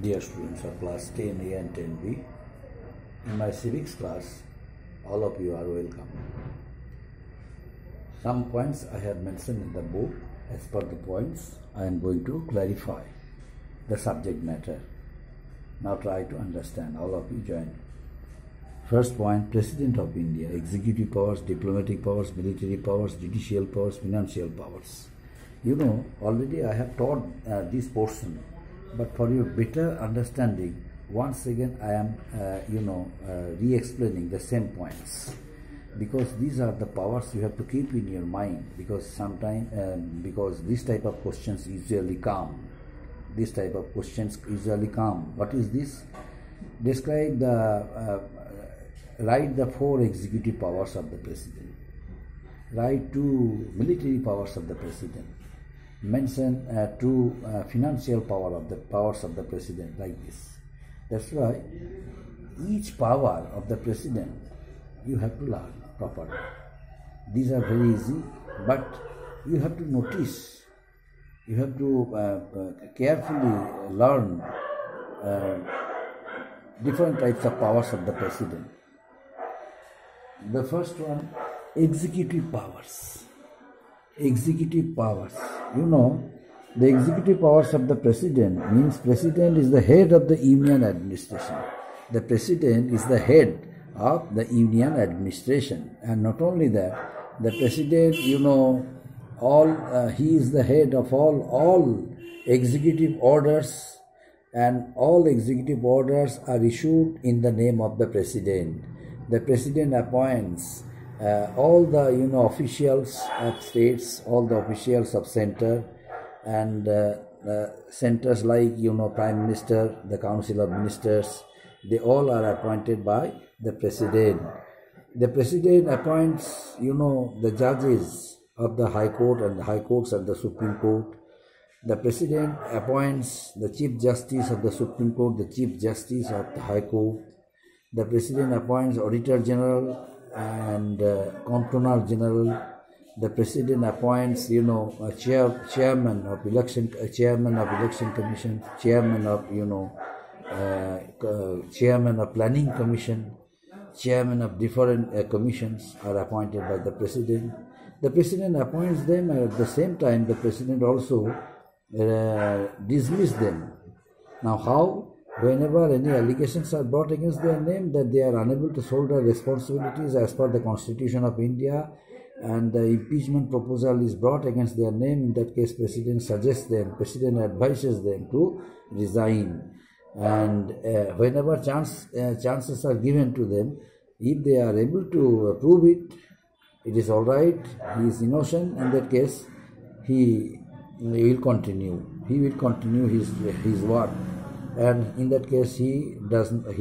Dear students of class 10A and 10B, in my civics class, all of you are welcome. Some points I have mentioned in the book. As per the points, I am going to clarify the subject matter. Now try to understand. All of you join. First point, President of India, executive powers, diplomatic powers, military powers, judicial powers, financial powers. You know, already I have taught this portion, but for your better understanding, once again I am, re-explaining the same points, because these are the powers you have to keep in your mind, because sometimes, because this type of questions usually come. What is this? Describe the, write the 4 executive powers of the president. Write 2 military powers of the president. Mention 2 financial powers of the president, like this. That's why each power of the president you have to learn properly. These are very easy, but you have to notice, you have to carefully learn different types of powers of the president. The first one, executive powers. Executive powers. You know, the executive powers of the president means president is the head of the union administration. The president is the head of the union administration, and not only that, the president, you know, he is the head of all executive orders, and all executive orders are issued in the name of the president. The president appoints all the officials of states, all the officials of center, and centers like Prime Minister, the Council of Ministers. They all are appointed by the president. The president appoints the judges of the High Court and the High Courts and the Supreme Court. The president appoints the Chief Justice of the Supreme Court, the Chief Justice of the High Court. The president appoints Auditor General and Comptroller General. The president appoints, a chairman of election commission, chairman of planning commission, chairman of different commissions are appointed by the president. The president appoints them, and at the same time, the president also dismisses them. Now, how? Whenever any allegations are brought against their name that they are unable to shoulder responsibilities as per the Constitution of India, and the impeachment proposal is brought against their name, in that case president suggests them, president advises them to resign. And whenever chances are given to them, if they are able to prove it, it is all right, he is innocent, in that case he will continue his work. And in that case, he does not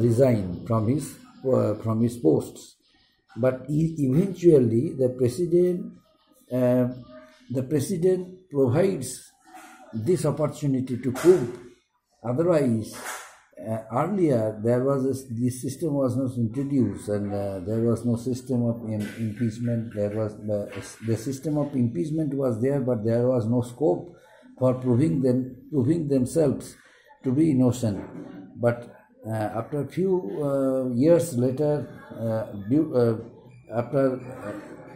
resign from his posts. But eventually, the president provides this opportunity to prove. Otherwise, earlier this system was not introduced, and there was no system of impeachment. There was the system of impeachment was there, but there was no scope for proving themselves to be innocent. But after a few years later,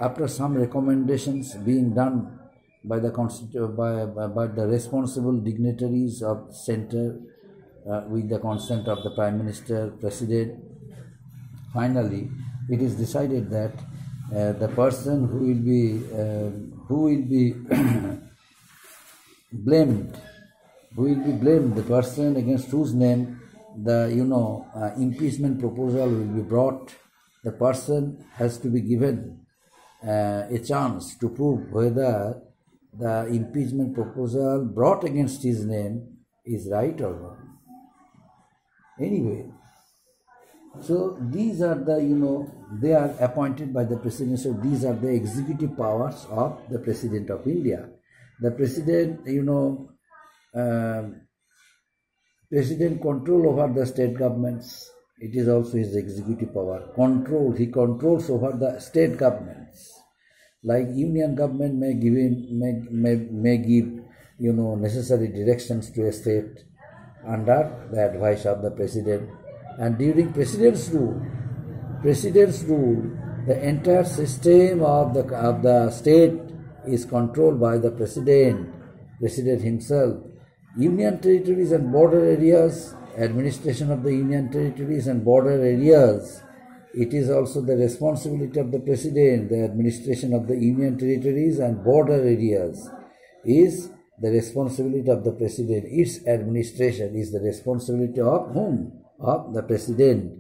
after some recommendations being done by the by the responsible dignitaries of center, with the consent of the Prime Minister, President, finally it is decided that the person who will be blamed, the person against whose name the impeachment proposal will be brought, the person has to be given a chance to prove whether the impeachment proposal brought against his name is right or wrong. Anyway, so these are the, they are appointed by the president. So these are the executive powers of the President of India. The president, president control over the state governments. It is also his executive power. He controls over the state governments. Like union government may give necessary directions to a state under the advice of the president, and during president's rule, the entire system of the state is controlled by the president himself. Union territories and border areas, administration of the union territories and border areas, it is also the responsibility of the president. The administration of the union territories and border areas is the responsibility of the president. Its administration is the responsibility of whom? Of the president.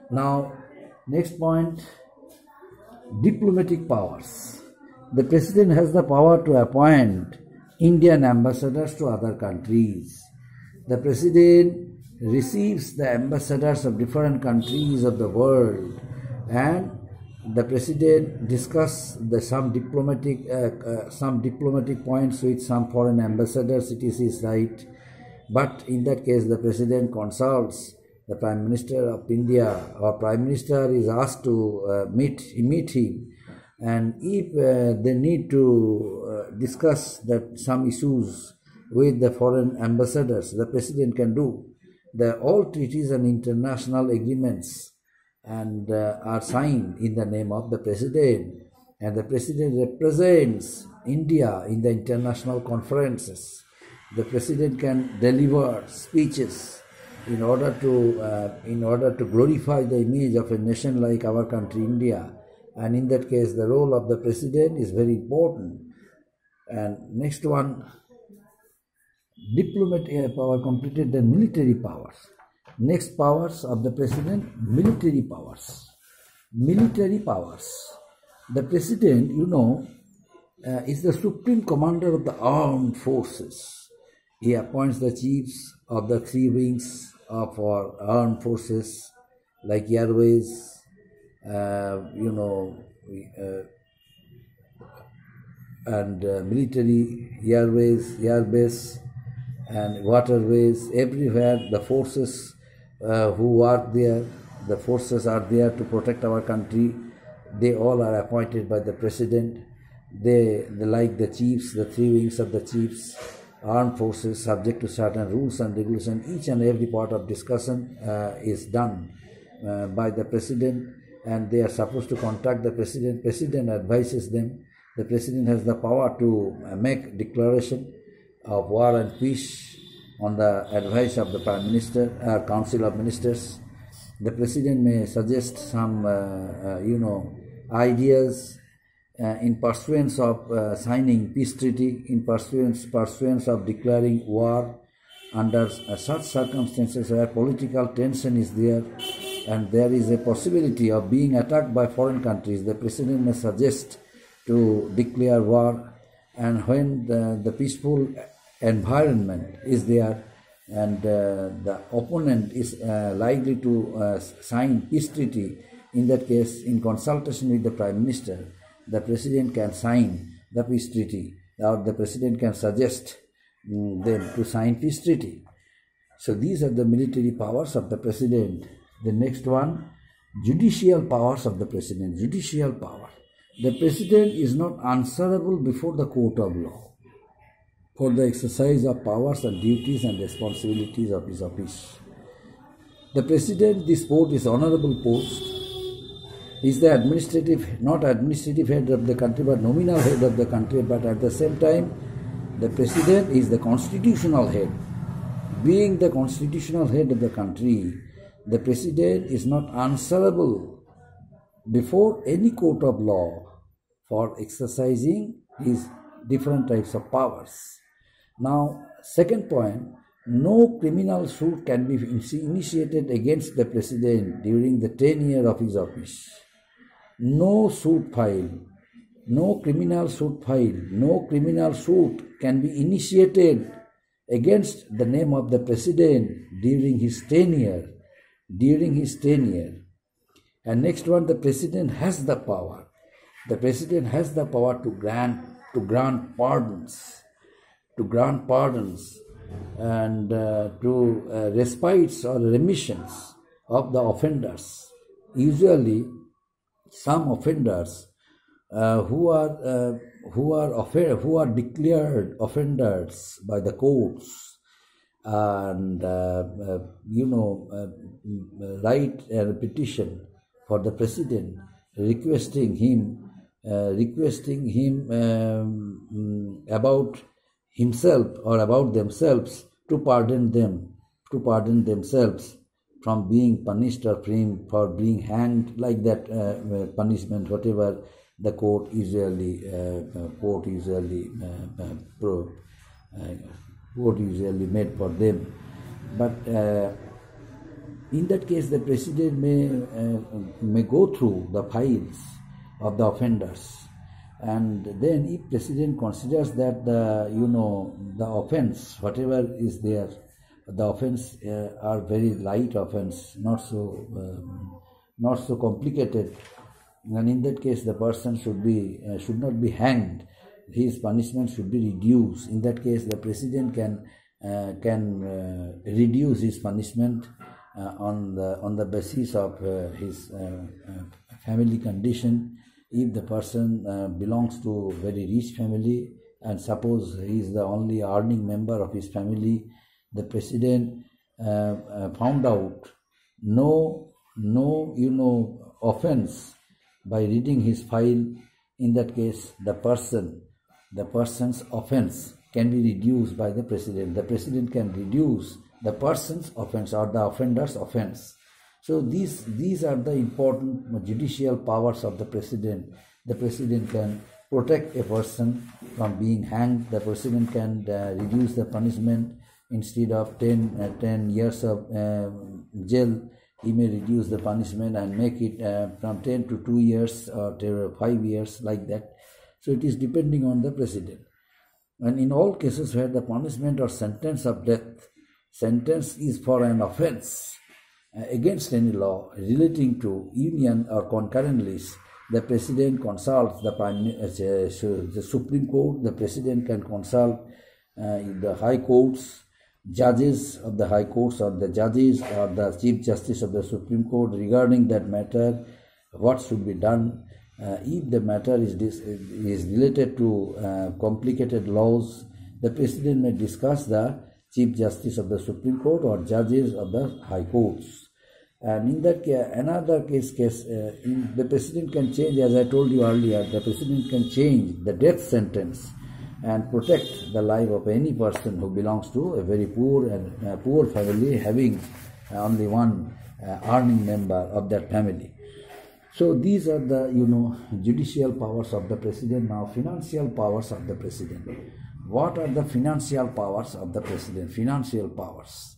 Now, next point, diplomatic powers. The president has the power to appoint Indian ambassadors to other countries. The president receives the ambassadors of different countries of the world, and the president discuss some diplomatic points with some foreign ambassadors. It is his right, but in that case the president consults the Prime Minister of India, or Prime Minister is asked to meet him, and if they need to discuss some issues with the foreign ambassadors, the president can do. All treaties and international agreements and are signed in the name of the president, and the president represents India in the international conferences. The president can deliver speeches in order to glorify the image of a nation like our country, India, and in that case the role of the president is very important. And next one, diplomatic power completed, the military powers. Next powers of the president, military powers. Military powers. The president, is the supreme commander of the armed forces. He appoints the chiefs of the three wings of our armed forces, like airways, and military airways, airbase, and waterways. Everywhere the forces who work there, the forces are there to protect our country. They all are appointed by the president. They like the chiefs, the three wings of the chiefs, armed forces, subject to certain rules and regulations. Each and every part of discussion is done by the president, and they are supposed to contact the president. President advises them. The president has the power to make declaration of war and peace on the advice of the Prime Minister, Council of Ministers. The president may suggest some, ideas in pursuance of signing peace treaty, in pursuance of declaring war under such circumstances where political tension is there and there is a possibility of being attacked by foreign countries. The president may suggest to declare war, and when the peaceful environment is there and the opponent is likely to sign peace treaty, in that case, in consultation with the Prime Minister, the president can sign the peace treaty, or the president can suggest them to sign peace treaty. So these are the military powers of the president. The next one, judicial powers of the president. Judicial power. The president is not answerable before the court of law for the exercise of powers and duties and responsibilities of his office. The president, this post is honorable post, is the not administrative head of the country, but nominal head of the country, but at the same time, the president is the constitutional head. Being the constitutional head of the country, the president is not answerable before any court of law for exercising his different types of powers. Now, second point, no criminal suit can be initiated against the president during the tenure of his office. No suit filed, no criminal suit filed, no criminal suit can be initiated against the name of the president during his tenure. And next one, the president has the power. The president has the power to grant pardons, and to respites or remissions of the offenders. Usually, some offenders who are declared offenders by the courts, and write a petition for the president requesting him about himself or about themselves to pardon themselves from being punished or for being hanged, like that punishment, whatever the court usually made for them. But in that case, the president may go through the files of the offenders, and then if president considers that the offense, whatever is there, the offense are very light offense, not so complicated, and in that case the person should not be hanged. His punishment should be reduced. In that case, the president can reduce his punishment on the basis of his family condition. If the person belongs to a very rich family, and suppose he is the only earning member of his family, the president found out no offense by reading his file, in that case the person's offense can be reduced by the president. The president can reduce the person's offense or the offender's offense. So these are the important judicial powers of the president. The president can protect a person from being hanged. The president can reduce the punishment. Instead of 10 years of jail, he may reduce the punishment and make it from 10 to 2 years or 5 years, like that. So it is depending on the president. And in all cases where the punishment or sentence of death, sentence is for an offense against any law relating to union or concurrent list, the president consults the Supreme Court. The president can consult the high courts, judges of the high courts, or the judges or the Chief Justice of the Supreme Court regarding that matter, what should be done. If the matter is related to complicated laws, the president may discuss the Chief Justice of the Supreme Court or judges of the high courts. And in that case, another case, the president can change, as I told you earlier, the president can change the death sentence and protect the life of any person who belongs to a very poor family, having only one earning member of that family. So these are the judicial powers of the president. Now, financial powers of the president. What are the financial powers of the president? Financial powers.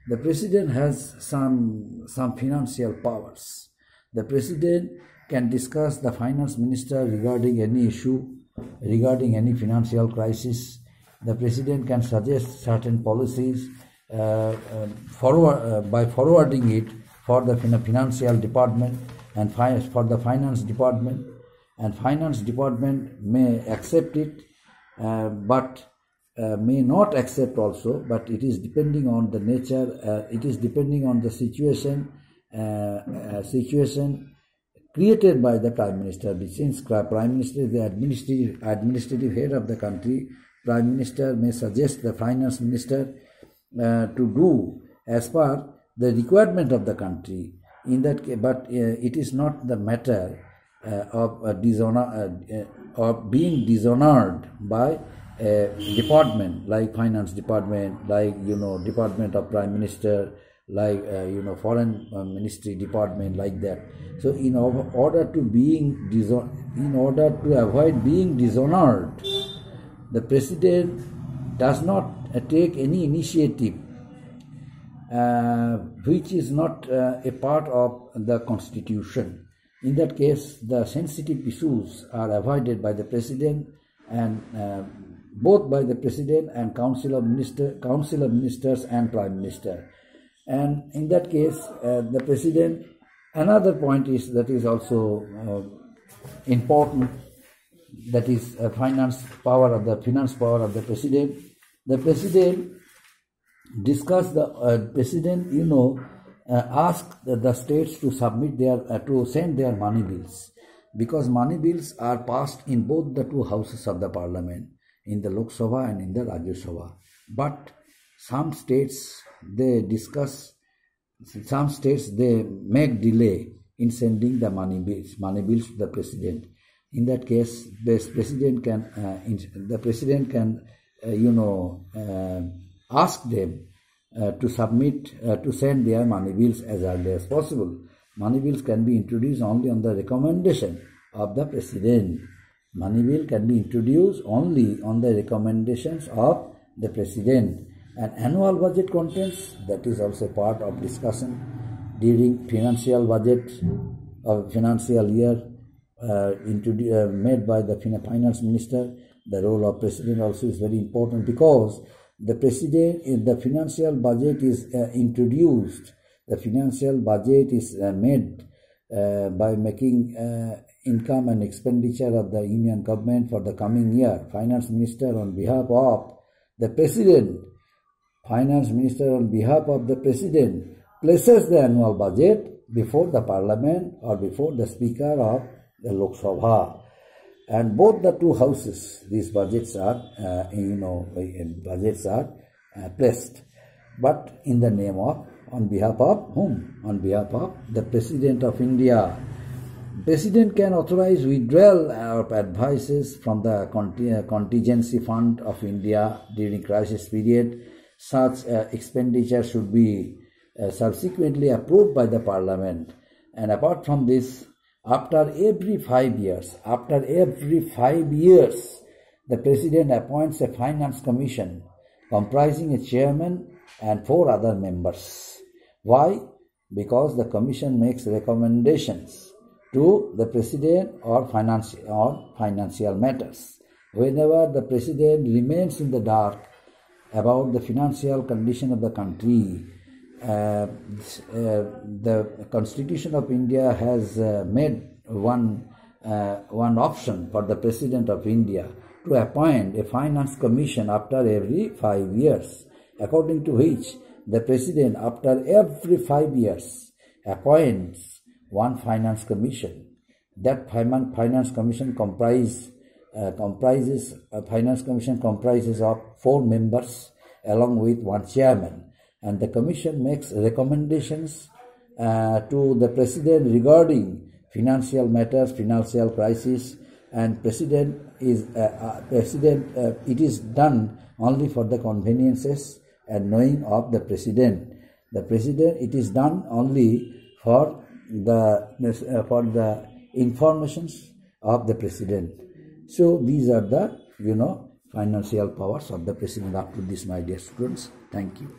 The president has some financial powers. The president can discuss the finance minister regarding any issue, regarding any financial crisis. The president can suggest certain policies by forwarding it for the financial department and for the finance department, and finance department may accept it, but may not accept also. But it is depending on the nature. It is depending on the situation created by the Prime Minister. Since Prime Minister is the administrative head of the country, Prime Minister may suggest the Finance Minister to do as per the requirement of the country. In that case, but it is not the matter of being dishonored by a department like Finance Department, like Department of Prime Minister, like Foreign Ministry Department, like that. So in order to avoid being dishonored, the president does not take any initiative which is not a part of the constitution. In that case, the sensitive issues are avoided by the president, and both by the president and council of ministers and prime minister. And in that case, the president, another point is that is also important, that is finance power of the president. The president discuss the president ask the states to submit to send their money bills. because money bills are passed in both the two houses of the parliament, in the Lok Sabha and in the Rajya Sabha. But some states they make delay in sending the money bills to the president. In that case, the president can ask them to send their money bills as early as possible. Money bills can be introduced only on the recommendation of the president. Money bill can be introduced only on the recommendations of the president. And annual budget contents, that is also part of discussion during financial budget of financial year made by the finance minister. The role of president also is very important, because the president, if the financial budget is introduced, the financial budget is made by making income and expenditure of the union government for the coming year. Finance minister on behalf of the president, places the annual budget before the parliament or before the speaker of the Lok Sabha. And both the two houses, these budgets are, placed. But in the name of, on behalf of whom? On behalf of the President of India. President can authorize withdrawal of advices from the contingency fund of India during crisis period. Such expenditure should be subsequently approved by the parliament. And apart from this, after every 5 years, the president appoints a finance commission comprising a chairman and 4 other members. Why? Because the commission makes recommendations to the president or financial matters. Whenever the president remains in the dark about the financial condition of the country, the Constitution of India has made one option for the President of India to appoint a finance commission after every 5 years, according to which the President, after every 5 years, appoints one finance commission. That finance commission comprises of 4 members along with 1 chairman. And the commission makes recommendations to the president regarding financial matters, financial crisis, and it is done only for the conveniences and knowing of the president. It is done only for the informations of the president. So these are the financial powers of the president. Up to this, my dear students. Thank you.